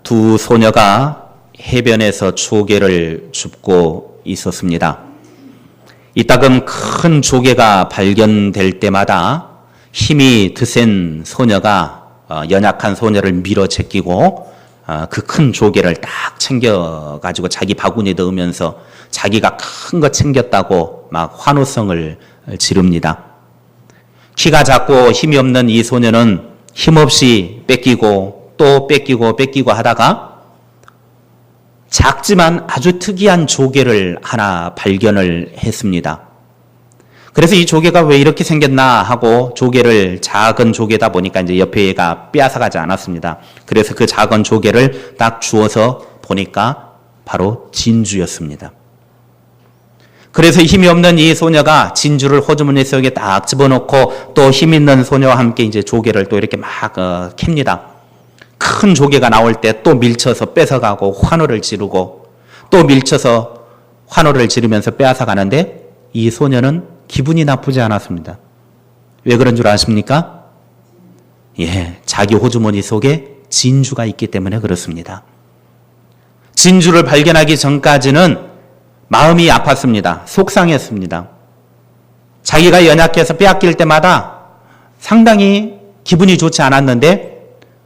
두 소녀가 해변에서 조개를 줍고 있었습니다. 이따금 큰 조개가 발견될 때마다 힘이 드센 소녀가 연약한 소녀를 밀어 제끼고 그 큰 조개를 딱 챙겨가지고 자기 바구니에 넣으면서 자기가 큰 거 챙겼다고 막 환호성을 지릅니다. 키가 작고 힘이 없는 이 소녀는 힘없이 뺏기고 또 뺏기고 하다가 작지만 아주 특이한 조개를 하나 발견을 했습니다. 그래서 이 조개가 왜 이렇게 생겼나 하고 조개를 작은 조개다 보니까 이제 옆에 얘가 빼앗아가지 않았습니다. 그래서 그 작은 조개를 딱 주워서 보니까 바로 진주였습니다. 그래서 힘이 없는 이 소녀가 진주를 호주머니 속에 딱 집어넣고 또 힘 있는 소녀와 함께 이제 조개를 또 이렇게 막 캡니다. 큰 조개가 나올 때 또 밀쳐서 뺏어가고 환호를 지르고 또 밀쳐서 환호를 지르면서 빼앗아가는데 이 소녀는 기분이 나쁘지 않았습니다. 왜 그런 줄 아십니까? 자기 호주머니 속에 진주가 있기 때문에 그렇습니다. 진주를 발견하기 전까지는 마음이 아팠습니다. 속상했습니다. 자기가 연약해서 빼앗길 때마다 상당히 기분이 좋지 않았는데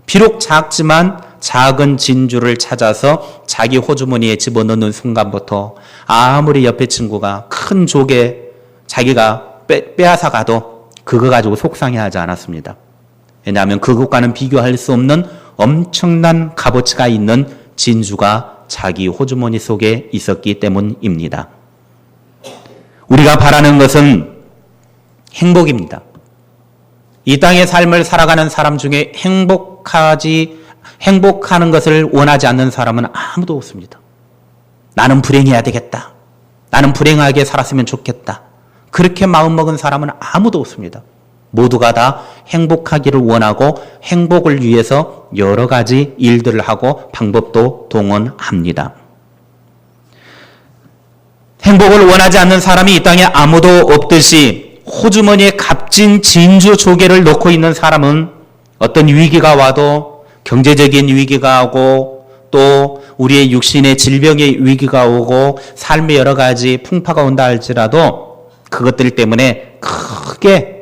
비록 작지만 작은 진주를 찾아서 자기 호주머니에 집어넣는 순간부터 아무리 옆에 친구가 큰 조개 자기가 빼앗아 가도 그거 가지고 속상해하지 않았습니다. 왜냐하면 그것과는 비교할 수 없는 엄청난 값어치가 있는 진주가 자기 호주머니 속에 있었기 때문입니다. 우리가 바라는 것은 행복입니다. 이 땅의 삶을 살아가는 사람 중에 행복하는 것을 원하지 않는 사람은 아무도 없습니다. 나는 불행해야 되겠다. 나는 불행하게 살았으면 좋겠다. 그렇게 마음먹은 사람은 아무도 없습니다. 모두가 다 행복하기를 원하고 행복을 위해서 여러 가지 일들을 하고 방법도 동원합니다. 행복을 원하지 않는 사람이 이 땅에 아무도 없듯이 호주머니에 값진 진주 조개를 넣고 있는 사람은 어떤 위기가 와도 경제적인 위기가 오고 또 우리의 육신의 질병의 위기가 오고 삶의 여러 가지 풍파가 온다 할지라도 그것들 때문에 크게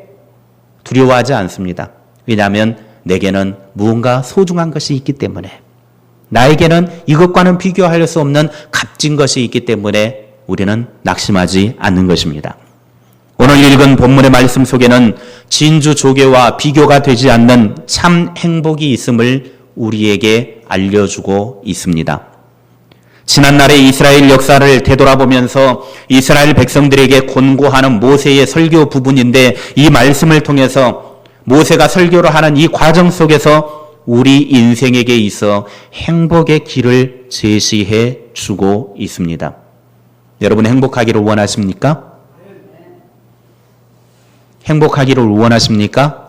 두려워하지 않습니다. 왜냐하면 내게는 무언가 소중한 것이 있기 때문에 나에게는 이것과는 비교할 수 없는 값진 것이 있기 때문에 우리는 낙심하지 않는 것입니다. 오늘 읽은 본문의 말씀 속에는 진주 조개와 비교가 되지 않는 참 행복이 있음을 우리에게 알려주고 있습니다. 지난날의 이스라엘 역사를 되돌아보면서 이스라엘 백성들에게 권고하는 모세의 설교 부분인데 이 말씀을 통해서 모세가 설교를 하는 이 과정 속에서 우리 인생에게 있어 행복의 길을 제시해 주고 있습니다. 여러분 행복하기를 원하십니까? 행복하기를 원하십니까?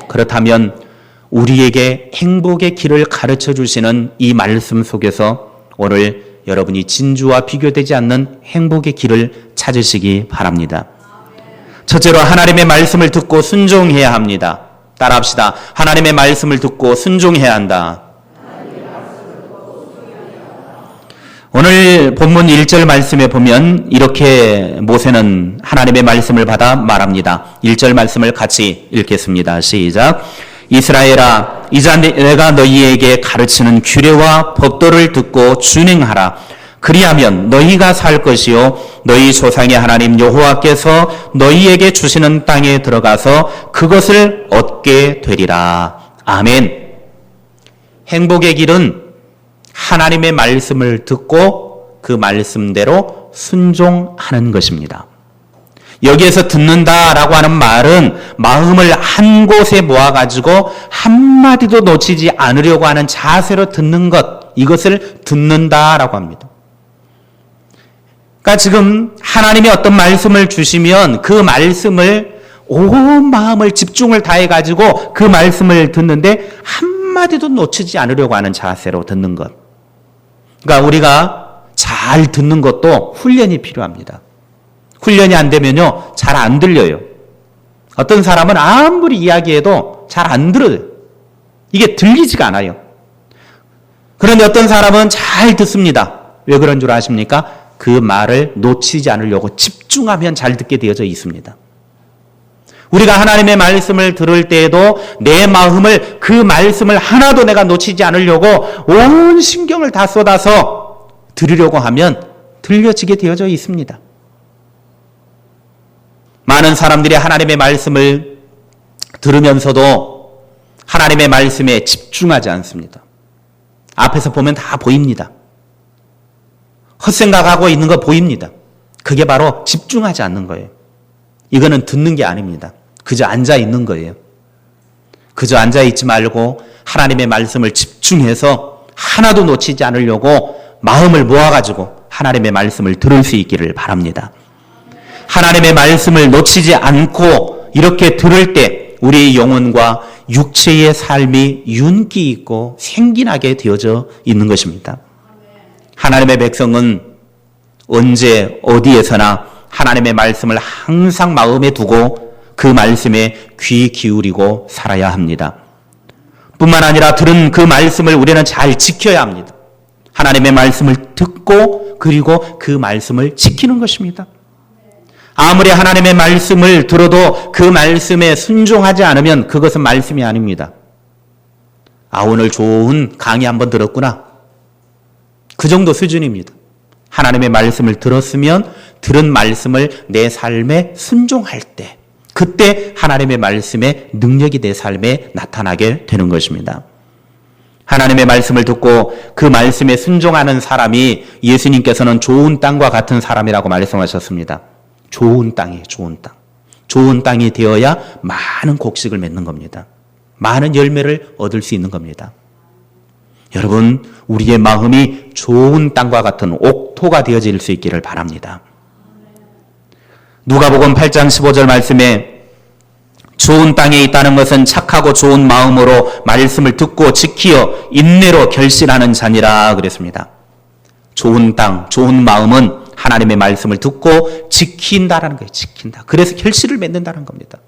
그렇다면 우리에게 행복의 길을 가르쳐 주시는 이 말씀 속에서 오늘 여러분이 진주와 비교되지 않는 행복의 길을 찾으시기 바랍니다. 첫째로 하나님의 말씀을 듣고 순종해야 합니다. 따라합시다. 하나님의 말씀을 듣고 순종해야 한다. 오늘 본문 1절 말씀에 보면 이렇게 모세는 하나님의 말씀을 받아 말합니다. 1절 말씀을 같이 읽겠습니다. 시작. 이스라엘아, 이제 내가 너희에게 가르치는 규례와 법도를 듣고 준행하라. 그리하면 너희가 살 것이요 너희 조상의 하나님 여호와께서 너희에게 주시는 땅에 들어가서 그것을 얻게 되리라. 아멘. 행복의 길은 하나님의 말씀을 듣고 그 말씀대로 순종하는 것입니다. 여기에서 듣는다라고 하는 말은 마음을 한 곳에 모아가지고 한마디도 놓치지 않으려고 하는 자세로 듣는 것, 이것을 듣는다라고 합니다. 그러니까 지금 하나님이 어떤 말씀을 주시면 그 말씀을 온 마음을 집중을 다해가지고 그 말씀을 듣는데 한마디도 놓치지 않으려고 하는 자세로 듣는 것. 그러니까 우리가 잘 듣는 것도 훈련이 필요합니다. 훈련이 안 되면요, 잘 안 들려요. 어떤 사람은 아무리 이야기해도 잘 안 들어요. 이게 들리지가 않아요. 그런데 어떤 사람은 잘 듣습니다. 왜 그런 줄 아십니까? 그 말을 놓치지 않으려고 집중하면 잘 듣게 되어져 있습니다. 우리가 하나님의 말씀을 들을 때에도 내 마음을 그 말씀을 하나도 내가 놓치지 않으려고 온 신경을 다 쏟아서 들으려고 하면 들려지게 되어져 있습니다. 많은 사람들이 하나님의 말씀을 들으면서도 하나님의 말씀에 집중하지 않습니다. 앞에서 보면 다 보입니다. 헛생각하고 있는 거 보입니다. 그게 바로 집중하지 않는 거예요. 이거는 듣는 게 아닙니다. 그저 앉아 있는 거예요. 그저 앉아 있지 말고 하나님의 말씀을 집중해서 하나도 놓치지 않으려고 마음을 모아가지고 하나님의 말씀을 들을 수 있기를 바랍니다. 하나님의 말씀을 놓치지 않고 이렇게 들을 때 우리의 영혼과 육체의 삶이 윤기 있고 생기나게 되어져 있는 것입니다. 하나님의 백성은 언제 어디에서나 하나님의 말씀을 항상 마음에 두고 그 말씀에 귀 기울이고 살아야 합니다. 뿐만 아니라 들은 그 말씀을 우리는 잘 지켜야 합니다. 하나님의 말씀을 듣고 그리고 그 말씀을 지키는 것입니다. 아무리 하나님의 말씀을 들어도 그 말씀에 순종하지 않으면 그것은 말씀이 아닙니다. 오늘 좋은 강의 한번 들었구나. 그 정도 수준입니다. 하나님의 말씀을 들었으면 들은 말씀을 내 삶에 순종할 때 그때 하나님의 말씀의 능력이 내 삶에 나타나게 되는 것입니다. 하나님의 말씀을 듣고 그 말씀에 순종하는 사람이 예수님께서는 좋은 땅과 같은 사람이라고 말씀하셨습니다. 좋은 땅이에요. 좋은 땅. 좋은 땅이 되어야 많은 곡식을 맺는 겁니다. 많은 열매를 얻을 수 있는 겁니다. 여러분, 우리의 마음이 좋은 땅과 같은 옥토가 되어질 수 있기를 바랍니다. 누가복음 8장 15절 말씀에 좋은 땅에 있다는 것은 착하고 좋은 마음으로 말씀을 듣고 지키어 인내로 결실하는 자니라 그랬습니다. 좋은 땅, 좋은 마음은 하나님의 말씀을 듣고 지킨다라는 거예요. 지킨다. 그래서 결실을 맺는다는 겁니다.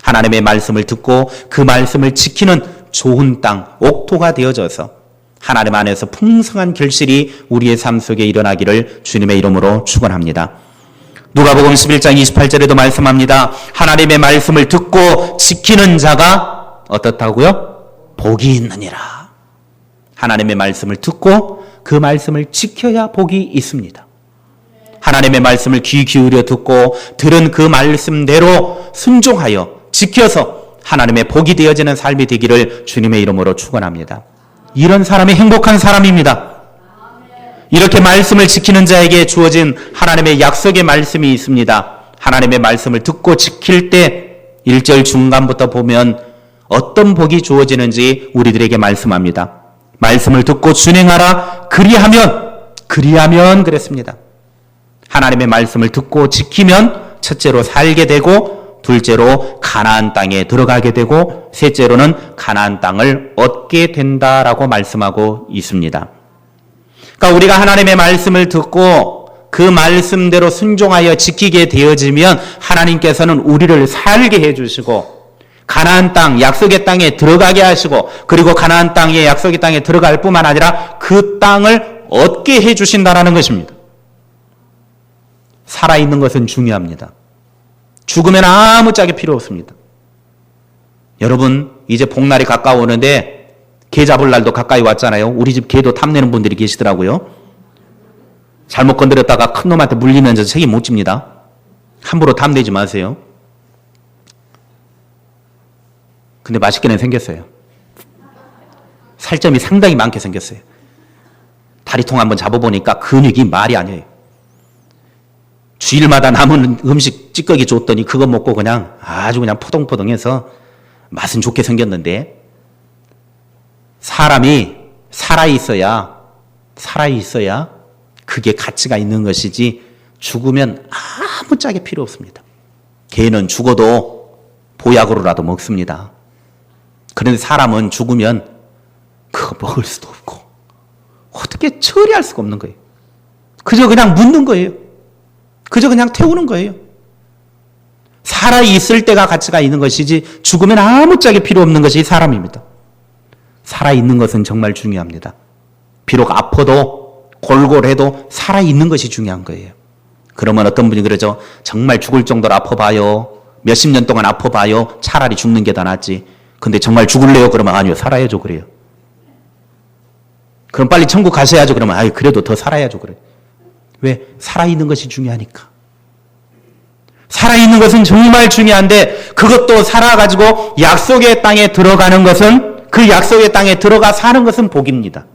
하나님의 말씀을 듣고 그 말씀을 지키는 좋은 땅, 옥토가 되어져서 하나님 안에서 풍성한 결실이 우리의 삶 속에 일어나기를 주님의 이름으로 축원합니다. 누가복음 11장 28절에도 말씀합니다. 하나님의 말씀을 듣고 지키는 자가 어떻다고요? 복이 있느니라. 하나님의 말씀을 듣고 그 말씀을 지켜야 복이 있습니다. 하나님의 말씀을 귀 기울여 듣고 들은 그 말씀대로 순종하여 지켜서 하나님의 복이 되어지는 삶이 되기를 주님의 이름으로 축원합니다. 이런 사람이 행복한 사람입니다. 이렇게 말씀을 지키는 자에게 주어진 하나님의 약속의 말씀이 있습니다. 하나님의 말씀을 듣고 지킬 때 1절 중간부터 보면 어떤 복이 주어지는지 우리들에게 말씀합니다. 말씀을 듣고 준행하라. 그리하면 그랬습니다. 하나님의 말씀을 듣고 지키면 첫째로 살게 되고 둘째로 가나안 땅에 들어가게 되고 셋째로는 가나안 땅을 얻게 된다라고 말씀하고 있습니다. 그러니까 우리가 하나님의 말씀을 듣고 그 말씀대로 순종하여 지키게 되어지면 하나님께서는 우리를 살게 해주시고 가나안 땅, 약속의 땅에 들어가게 하시고 그리고 가나안 땅에 약속의 땅에 들어갈 뿐만 아니라 그 땅을 얻게 해주신다라는 것입니다. 살아있는 것은 중요합니다. 죽으면 아무짝에 필요 없습니다. 여러분, 이제 복날이 가까워오는데 개 잡을 날도 가까이 왔잖아요. 우리 집 개도 탐내는 분들이 계시더라고요. 잘못 건드렸다가 큰 놈한테 물리면서 책임 못 집니다. 함부로 탐내지 마세요. 근데 맛있게는 생겼어요. 살점이 상당히 많게 생겼어요. 다리통 한번 잡아보니까 근육이 말이 아니에요. 주일마다 남은 음식 찌꺼기 줬더니 그거 먹고 그냥 아주 그냥 포동포동해서 맛은 좋게 생겼는데 사람이 살아있어야 그게 가치가 있는 것이지 죽으면 아무짝에 필요 없습니다. 개는 죽어도 보약으로라도 먹습니다. 그런데 사람은 죽으면 그거 먹을 수도 없고 어떻게 처리할 수가 없는 거예요. 그저 그냥 묻는 거예요. 그저 그냥 태우는 거예요. 살아있을 때가 가치가 있는 것이지 죽으면 아무짝에 필요 없는 것이 사람입니다. 살아있는 것은 정말 중요합니다. 비록 아파도 골골해도 살아있는 것이 중요한 거예요. 그러면 어떤 분이 그러죠. 정말 죽을 정도로 아파봐요. 몇십 년 동안 아파봐요. 차라리 죽는 게 더 낫지. 근데 정말 죽을래요? 그러면 아니요. 살아야죠. 그래요. 그럼 빨리 천국 가셔야죠. 그러면 아유 그래도 더 살아야죠. 그래. 왜? 살아있는 것이 중요하니까. 살아있는 것은 정말 중요한데 그것도 살아가지고 약속의 땅에 들어가는 것은 그 약속의 땅에 들어가 사는 것은 복입니다.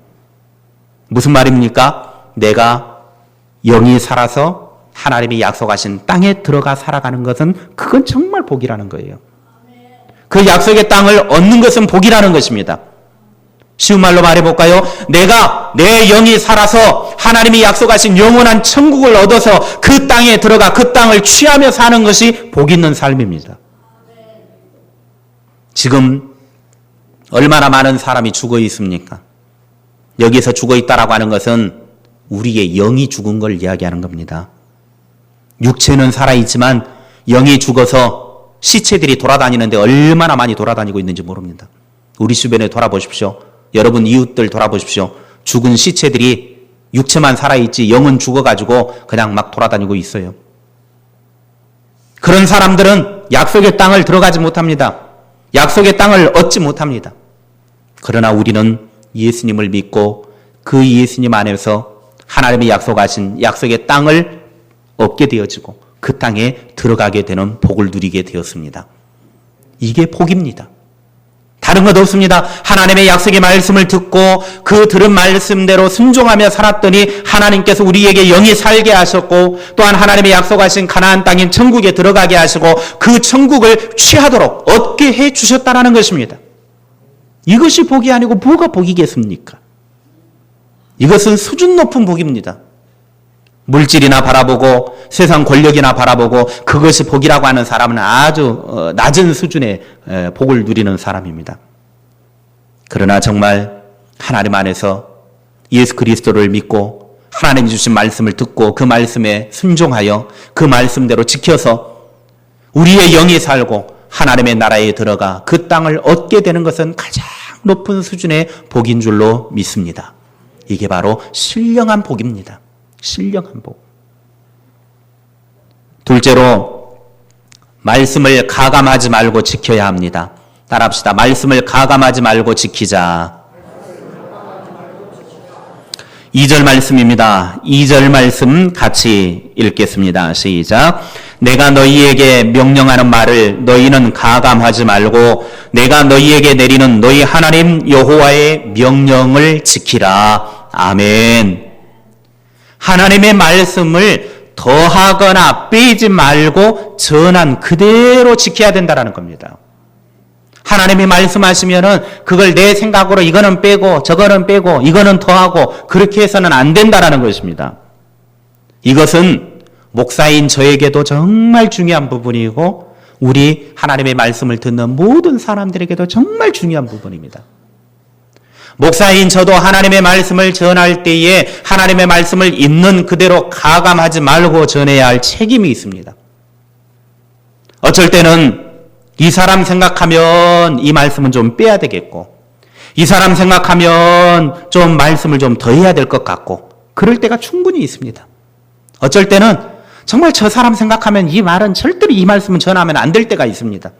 무슨 말입니까? 내가 영이 살아서 하나님이 약속하신 땅에 들어가 살아가는 것은 그건 정말 복이라는 거예요. 그 약속의 땅을 얻는 것은 복이라는 것입니다. 쉬운 말로 말해볼까요? 내가 내 영이 살아서 하나님이 약속하신 영원한 천국을 얻어서 그 땅에 들어가 그 땅을 취하며 사는 것이 복 있는 삶입니다. 지금 얼마나 많은 사람이 죽어 있습니까? 여기서 죽어 있다라고 하는 것은 우리의 영이 죽은 걸 이야기하는 겁니다. 육체는 살아있지만 영이 죽어서 시체들이 돌아다니는데 얼마나 많이 돌아다니고 있는지 모릅니다. 우리 주변에 돌아보십시오. 여러분 이웃들 돌아보십시오. 죽은 시체들이 육체만 살아있지 영은 죽어가지고 그냥 막 돌아다니고 있어요. 그런 사람들은 약속의 땅을 들어가지 못합니다. 약속의 땅을 얻지 못합니다. 그러나 우리는 예수님을 믿고 그 예수님 안에서 하나님이 약속하신 약속의 땅을 얻게 되어지고 그 땅에 들어가게 되는 복을 누리게 되었습니다. 이게 복입니다. 다른 것 없습니다. 하나님의 약속의 말씀을 듣고 그 들은 말씀대로 순종하며 살았더니 하나님께서 우리에게 영이 살게 하셨고 또한 하나님의 약속하신 가나안 땅인 천국에 들어가게 하시고 그 천국을 취하도록 얻게 해 주셨다는 것입니다. 이것이 복이 아니고 뭐가 복이겠습니까? 이것은 수준 높은 복입니다. 물질이나 바라보고 세상 권력이나 바라보고 그것이 복이라고 하는 사람은 아주 낮은 수준의 복을 누리는 사람입니다. 그러나 정말 하나님 안에서 예수 그리스도를 믿고 하나님이 주신 말씀을 듣고 그 말씀에 순종하여 그 말씀대로 지켜서 우리의 영이 살고 하나님의 나라에 들어가 그 땅을 얻게 되는 것은 가장 높은 수준의 복인 줄로 믿습니다. 이게 바로 신령한 복입니다. 신령한 복. 둘째로 말씀을 가감하지 말고 지켜야 합니다. 따라합시다. 말씀을 가감하지 말고 지키자. 2절 말씀입니다. 2절 말씀 같이 읽겠습니다. 시작. 내가 너희에게 명령하는 말을 너희는 가감하지 말고 내가 너희에게 내리는 너희 하나님 여호와의 명령을 지키라. 아멘. 하나님의 말씀을 더하거나 빼지 말고 전한 그대로 지켜야 된다는 겁니다. 하나님이 말씀하시면은 그걸 내 생각으로 이거는 빼고 저거는 빼고 이거는 더하고 그렇게 해서는 안 된다는 것입니다. 이것은 목사인 저에게도 정말 중요한 부분이고 우리 하나님의 말씀을 듣는 모든 사람들에게도 정말 중요한 부분입니다. 목사인 저도 하나님의 말씀을 전할 때에 하나님의 말씀을 있는 그대로 가감하지 말고 전해야 할 책임이 있습니다. 어쩔 때는 이 사람 생각하면 이 말씀은 좀 빼야 되겠고 이 사람 생각하면 좀 말씀을 좀 더 해야 될 것 같고 그럴 때가 충분히 있습니다. 어쩔 때는 정말 저 사람 생각하면 이 말은 절대로 이 말씀은 전하면 안 될 때가 있습니다.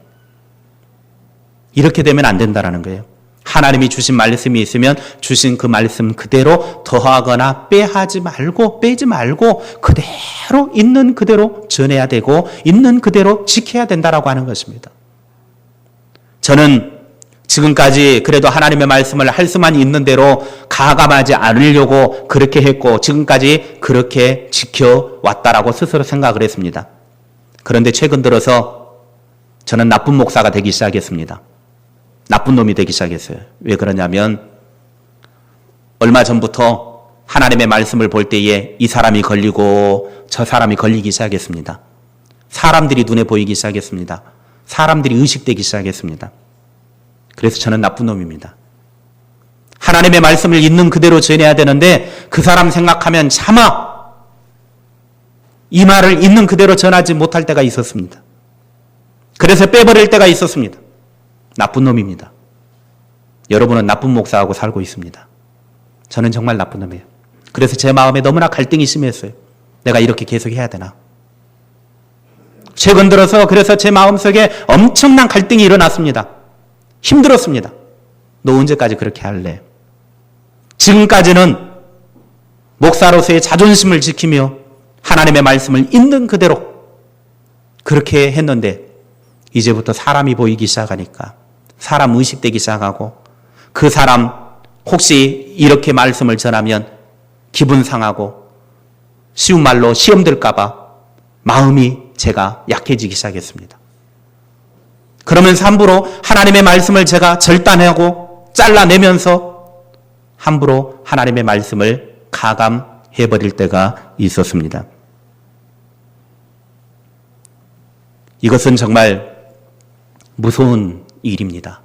이렇게 되면 안 된다는 거예요. 하나님이 주신 말씀이 있으면 주신 그 말씀 그대로 더하거나 빼지 말고 그대로 있는 그대로 전해야 되고 있는 그대로 지켜야 된다라고 하는 것입니다. 저는 지금까지 그래도 하나님의 말씀을 할 수만 있는 대로 가감하지 않으려고 그렇게 했고 지금까지 그렇게 지켜왔다라고 스스로 생각을 했습니다. 그런데 최근 들어서 저는 나쁜 목사가 되기 시작했습니다. 나쁜 놈이 되기 시작했어요. 왜 그러냐면 얼마 전부터 하나님의 말씀을 볼 때에 이 사람이 걸리고 저 사람이 걸리기 시작했습니다. 사람들이 눈에 보이기 시작했습니다. 사람들이 의식되기 시작했습니다. 그래서 저는 나쁜 놈입니다. 하나님의 말씀을 있는 그대로 전해야 되는데 그 사람 생각하면 차마 이 말을 있는 그대로 전하지 못할 때가 있었습니다. 그래서 빼버릴 때가 있었습니다. 나쁜 놈입니다. 여러분은 나쁜 목사하고 살고 있습니다. 저는 정말 나쁜 놈이에요. 그래서 제 마음에 너무나 갈등이 심했어요. 내가 이렇게 계속 해야 되나? 최근 들어서 그래서 제 마음속에 엄청난 갈등이 일어났습니다. 힘들었습니다. 너 언제까지 그렇게 할래? 지금까지는 목사로서의 자존심을 지키며 하나님의 말씀을 있는 그대로 그렇게 했는데 이제부터 사람이 보이기 시작하니까 사람 의식되기 시작하고 그 사람 혹시 이렇게 말씀을 전하면 기분 상하고 쉬운 말로 시험 들까 봐 마음이 제가 약해지기 시작했습니다. 그러면서 함부로 하나님의 말씀을 제가 절단하고 잘라내면서 함부로 하나님의 말씀을 가감해버릴 때가 있었습니다. 이것은 정말 무서운 일입니다.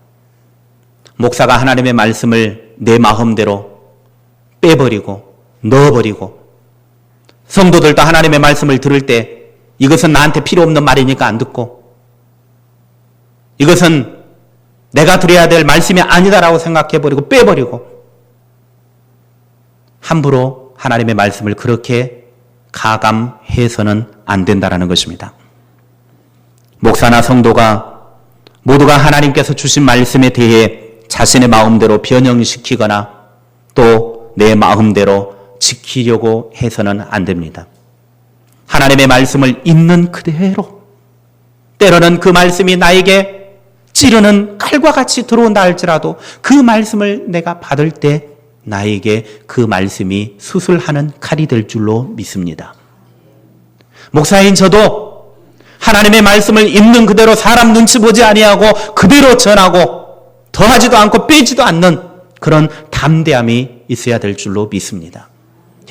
목사가 하나님의 말씀을 내 마음대로 빼버리고 넣어버리고 성도들도 하나님의 말씀을 들을 때 이것은 나한테 필요 없는 말이니까 안 듣고 이것은 내가 들어야 될 말씀이 아니다라고 생각해버리고 빼버리고 함부로 하나님의 말씀을 그렇게 가감해서는 안 된다라는 것입니다. 목사나 성도가 모두가 하나님께서 주신 말씀에 대해 자신의 마음대로 변형시키거나 또 내 마음대로 지키려고 해서는 안 됩니다. 하나님의 말씀을 있는 그대로 때로는 그 말씀이 나에게 찌르는 칼과 같이 들어온다 할지라도 그 말씀을 내가 받을 때 나에게 그 말씀이 수술하는 칼이 될 줄로 믿습니다. 목사인 저도 하나님의 말씀을 있는 그대로 사람 눈치 보지 아니하고 그대로 전하고 더하지도 않고 빼지도 않는 그런 담대함이 있어야 될 줄로 믿습니다.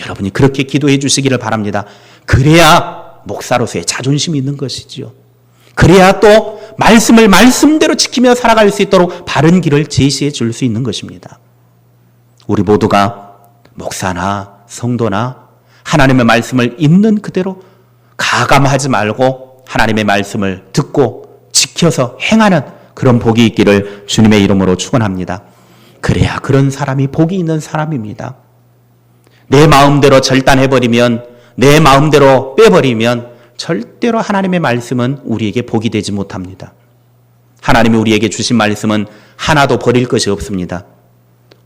여러분이 그렇게 기도해 주시기를 바랍니다. 그래야 목사로서의 자존심이 있는 것이지요. 그래야 또 말씀을 말씀대로 지키며 살아갈 수 있도록 바른 길을 제시해 줄 수 있는 것입니다. 우리 모두가 목사나 성도나 하나님의 말씀을 있는 그대로 가감하지 말고 하나님의 말씀을 듣고 지켜서 행하는 그런 복이 있기를 주님의 이름으로 축원합니다. 그래야 그런 사람이 복이 있는 사람입니다. 내 마음대로 절단해버리면 내 마음대로 빼버리면 절대로 하나님의 말씀은 우리에게 복이 되지 못합니다. 하나님이 우리에게 주신 말씀은 하나도 버릴 것이 없습니다.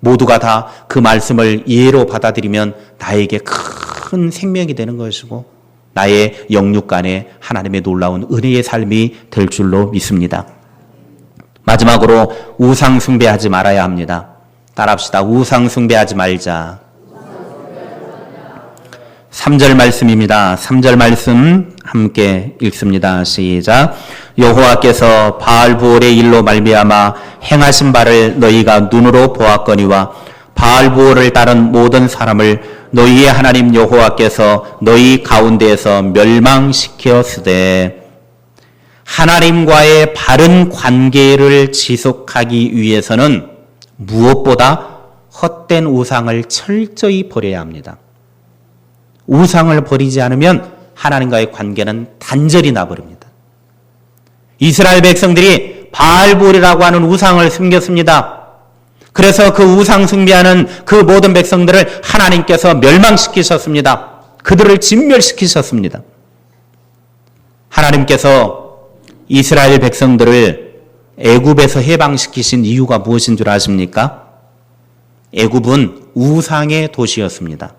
모두가 다 그 말씀을 이해로 받아들이면 나에게 큰 생명이 되는 것이고 나의 영육간에 하나님의 놀라운 은혜의 삶이 될 줄로 믿습니다. 마지막으로 우상 숭배하지 말아야 합니다. 따라합시다. 우상 숭배하지 말자. 3절 말씀입니다. 3절 말씀 함께 읽습니다. 시작. 여호와께서 바알부올의 일로 말미암아 행하신 바를 너희가 눈으로 보았거니와 바알부올을 따른 모든 사람을 너희의 하나님 여호와께서 너희 가운데에서 멸망시켰으되 하나님과의 바른 관계를 지속하기 위해서는 무엇보다 헛된 우상을 철저히 버려야 합니다. 우상을 버리지 않으면 하나님과의 관계는 단절이 나버립니다. 이스라엘 백성들이 바알볼이라고 하는 우상을 숨겼습니다. 그래서 그 우상 숭배하는 그 모든 백성들을 하나님께서 멸망시키셨습니다. 그들을 진멸시키셨습니다. 하나님께서 이스라엘 백성들을 애굽에서 해방시키신 이유가 무엇인 줄 아십니까? 애굽은 우상의 도시였습니다.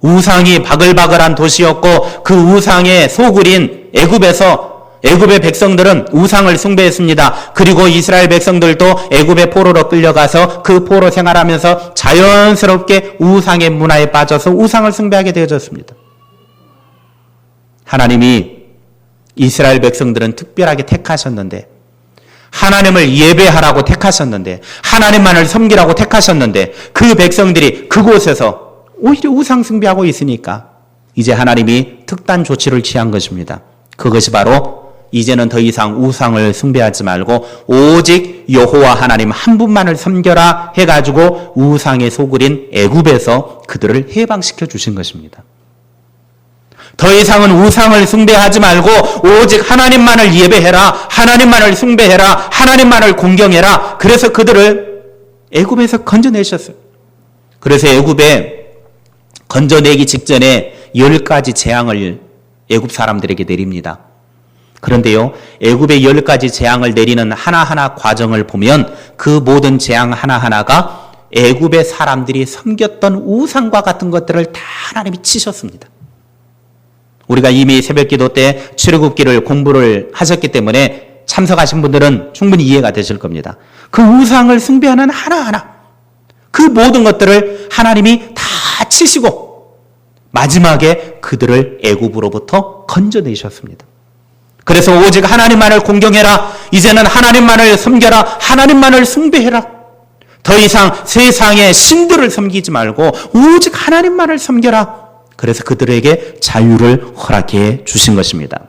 우상이 바글바글한 도시였고 그 우상의 소굴인 애굽의 백성들은 우상을 숭배했습니다. 그리고 이스라엘 백성들도 애굽의 포로로 끌려가서 그 포로 생활하면서 자연스럽게 우상의 문화에 빠져서 우상을 숭배하게 되어졌습니다. 하나님이 이스라엘 백성들은 특별하게 택하셨는데 하나님을 예배하라고 택하셨는데 하나님만을 섬기라고 택하셨는데 그 백성들이 그곳에서 오히려 우상 숭배하고 있으니까 이제 하나님이 특단 조치를 취한 것입니다. 그것이 바로 이제는 더 이상 우상을 숭배하지 말고 오직 여호와 하나님 한 분만을 섬겨라 해가지고 우상의 소굴인 애굽에서 그들을 해방시켜 주신 것입니다. 더 이상은 우상을 숭배하지 말고 오직 하나님만을 예배해라, 하나님만을 숭배해라, 하나님만을 공경해라. 그래서 그들을 애굽에서 건져내셨어요. 그래서 애굽에 건져내기 직전에 10가지 재앙을 애굽 사람들에게 내립니다. 그런데요, 애굽의 10가지 재앙을 내리는 하나하나 과정을 보면 그 모든 재앙 하나하나가 애굽의 사람들이 섬겼던 우상과 같은 것들을 다 하나님이 치셨습니다. 우리가 이미 새벽기도 때 출애굽기를 공부를 하셨기 때문에 참석하신 분들은 충분히 이해가 되실 겁니다. 그 우상을 숭배하는 하나하나, 그 모든 것들을 하나님이 다 치시고 마지막에 그들을 애굽으로부터 건져내셨습니다. 그래서 오직 하나님만을 공경해라. 이제는 하나님만을 섬겨라. 하나님만을 숭배해라. 더 이상 세상의 신들을 섬기지 말고 오직 하나님만을 섬겨라. 그래서 그들에게 자유를 허락해 주신 것입니다.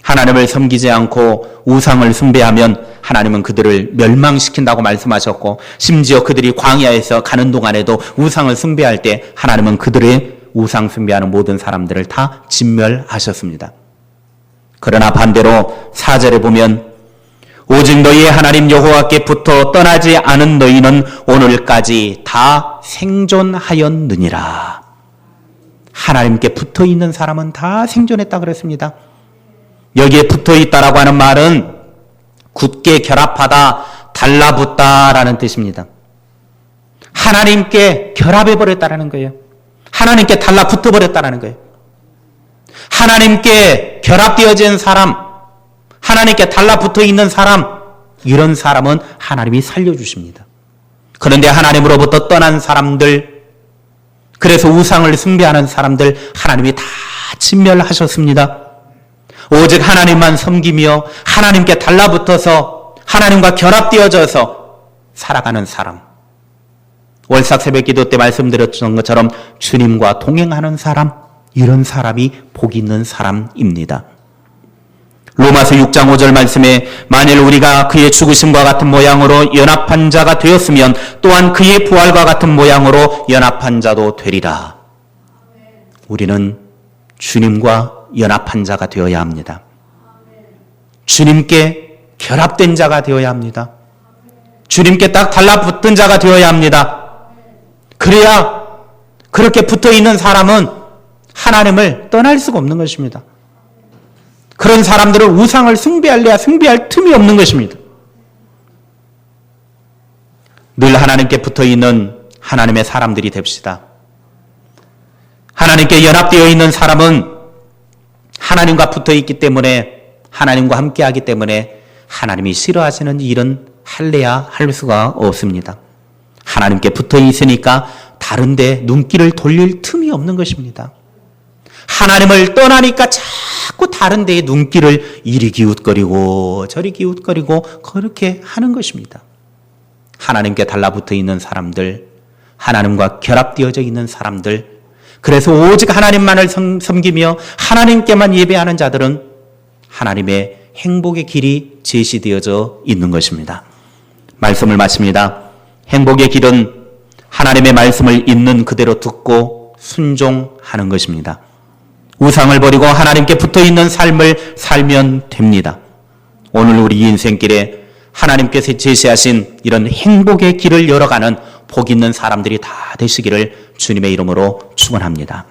하나님을 섬기지 않고 우상을 숭배하면 하나님은 그들을 멸망시킨다고 말씀하셨고, 심지어 그들이 광야에서 가는 동안에도 우상을 숭배할 때 하나님은 그들의 우상 숭배하는 모든 사람들을 다 진멸하셨습니다. 그러나 반대로 4절에 보면 오직 너희의 하나님 여호와께 붙어 떠나지 않은 너희는 오늘까지 다 생존하였느니라. 하나님께 붙어 있는 사람은 다 생존했다 그랬습니다. 여기에 붙어 있다라고 하는 말은 굳게 결합하다, 달라붙다라는 뜻입니다. 하나님께 결합해 버렸다라는 거예요. 하나님께 달라붙어 버렸다라는 거예요. 하나님께 결합되어진 사람, 하나님께 달라붙어 있는 사람, 이런 사람은 하나님이 살려주십니다. 그런데 하나님으로부터 떠난 사람들, 그래서 우상을 숭배하는 사람들 하나님이 다 진멸하셨습니다. 오직 하나님만 섬기며 하나님께 달라붙어서 하나님과 결합되어져서 살아가는 사람, 월삭 새벽기도 때 말씀드렸던 것처럼 주님과 동행하는 사람, 이런 사람이 복 있는 사람입니다. 로마서 6장 5절 말씀에 만일 우리가 그의 죽으심과 같은 모양으로 연합한 자가 되었으면 또한 그의 부활과 같은 모양으로 연합한 자도 되리라. 우리는 주님과 연합한 자가 되어야 합니다. 주님께 결합된 자가 되어야 합니다. 주님께 딱 달라붙은 자가 되어야 합니다. 그래야 그렇게 붙어있는 사람은 하나님을 떠날 수가 없는 것입니다. 그런 사람들은 우상을 숭배할래야 숭배할 틈이 없는 것입니다. 늘 하나님께 붙어있는 하나님의 사람들이 됩시다. 하나님께 연합되어 있는 사람은 하나님과 붙어있기 때문에, 하나님과 함께하기 때문에 하나님이 싫어하시는 일은 할래야 할 수가 없습니다. 하나님께 붙어있으니까 다른 데 눈길을 돌릴 틈이 없는 것입니다. 하나님을 떠나니까 자꾸 다른 데에 눈길을 이리 기웃거리고 저리 기웃거리고 그렇게 하는 것입니다. 하나님께 달라붙어 있는 사람들, 하나님과 결합되어져 있는 사람들, 그래서 오직 하나님만을 섬기며 하나님께만 예배하는 자들은 하나님의 행복의 길이 제시되어져 있는 것입니다. 말씀을 마칩니다. 행복의 길은 하나님의 말씀을 있는 그대로 듣고 순종하는 것입니다. 우상을 버리고 하나님께 붙어있는 삶을 살면 됩니다. 오늘 우리 인생길에 하나님께서 제시하신 이런 행복의 길을 열어가는 복 있는 사람들이 다 되시기를 주님의 이름으로 축원합니다.